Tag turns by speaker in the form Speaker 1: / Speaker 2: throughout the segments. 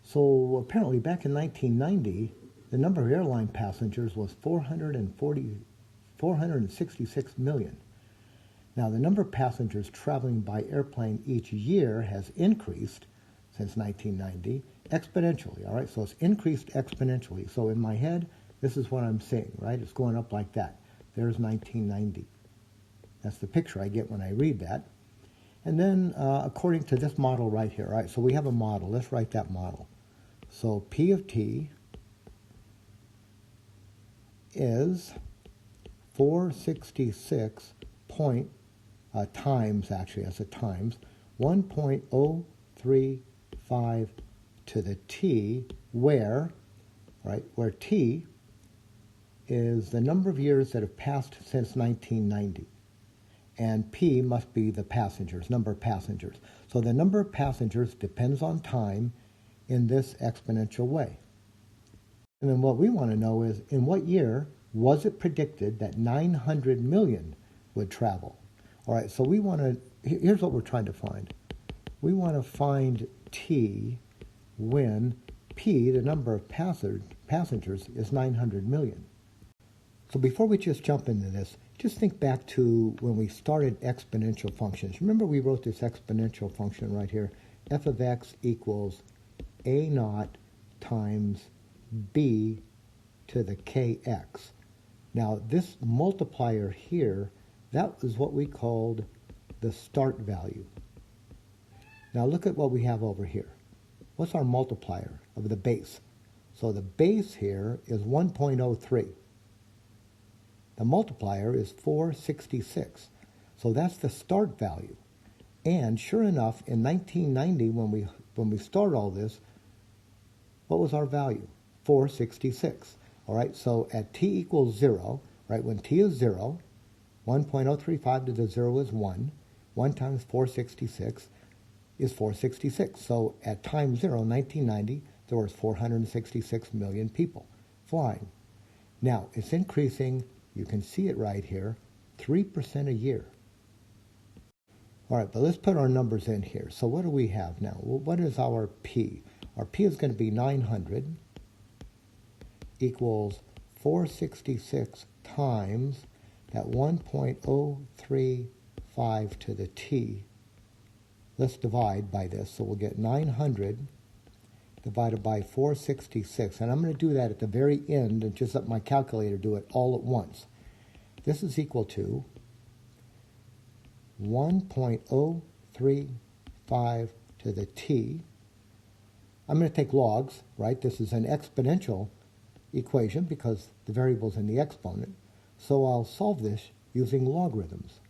Speaker 1: So apparently back in 1990, the number of airline passengers was 466 million. Now the number of passengers traveling by airplane each year has increased since 1990 exponentially, all right? So it's increased exponentially. So in my head, this is what I'm seeing, right? It's going up like that. There's 1990. That's the picture I get when I read that. And then according to this model right here, all right, so we have a model. Let's write that model. So P of t is 466 times, actually, that's a times, 1.035 to the t, where t is the number of years that have passed since 1990. And P must be the passengers, number of passengers. So the number of passengers depends on time in this exponential way. And then what we want to know is, in what year was it predicted that 900 million would travel? All right, so we want to, here's what we're trying to find. We want to find T when P, the number of passengers, is 900 million. So before we just jump into this, just think back to when we started exponential functions. Remember we wrote this exponential function right here, f of x equals a naught times b to the kx. Now this multiplier here, that is what we called the start value. Now look at what we have over here. What's our multiplier of the base? So the base here is 1.03. The multiplier is 466. So that's the start value. And sure enough, in 1990, when we started all this, what was our value? 466. All right, so at t equals 0, right, when t is 0, 1.035 to the 0 is 1. 1 times 466 is 466. So at time 0, 1990, there was 466 million people flying. Now, it's increasing, you can see it right here, 3% a year. All right, but let's put our numbers in here. So what do we have now? Well, what is our P? Our P is going to be 900 equals 466 times that 1.035 to the t. Let's divide by this. So we'll get 900 divided by 466. And I'm going to do that at the very end and just let my calculator do it all at once. This is equal to 1.035 to the t. I'm going to take logs, right? This is an exponential equation because the variable is in the exponent. So I'll solve this using logarithms.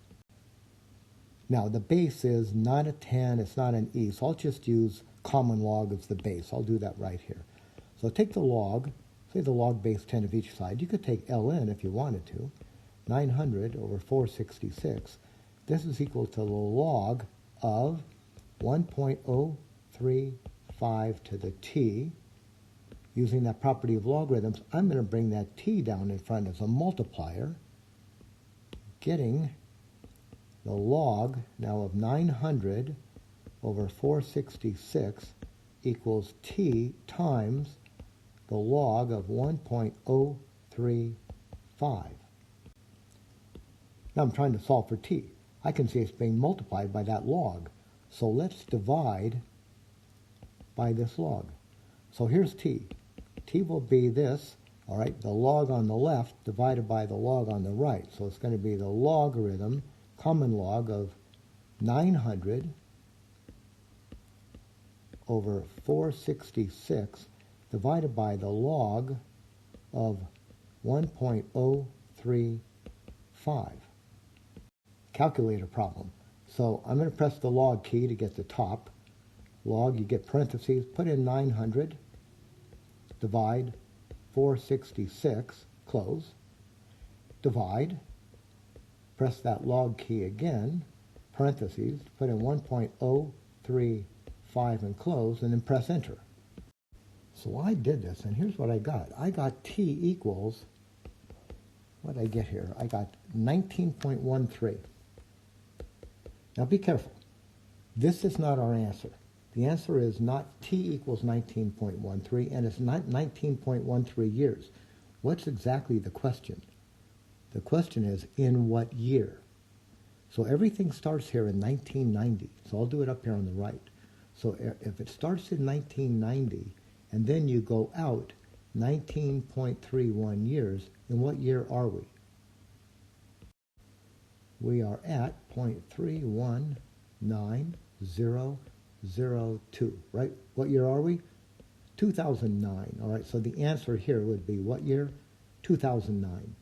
Speaker 1: Now the base is not a 10, it's not an e, so I'll just use common log as the base. I'll do that right here. So take the log, say the log base 10 of each side. You could take ln if you wanted to. 900 over 466. This is equal to the log of 1.035 to the t. Using that property of logarithms, I'm going to bring that t down in front as a multiplier, getting the log now of 900 over 466 equals t times the log of 1.035. Now I'm trying to solve for t. I can see it's being multiplied by that log. So let's divide by this log. So here's t. T will be this, all right, the log on the left divided by the log on the right. So it's going to be the logarithm, common log of 900 over 466 divided by the log of 1.035. Calculator problem. So I'm going to press the log key to get the top. Log, you get parentheses, put in 900, divide 466, close, divide, press that log key again, parentheses, put in 1.035 and close, and then press enter. So I did this, and here's what I got. I got t equals, what did I get here? I got 19.13. Now be careful. This is not our answer. The answer is not t equals 19.13, and it's not 19.13 years. What's exactly the question? The question is, in what year? So everything starts here in 1990. So I'll do it up here on the right. So if it starts in 1990, and then you go out 19.31 years, in what year are we? We are at 0.319002, right? What year are we? 2009. All right, so the answer here would be what year? 2009.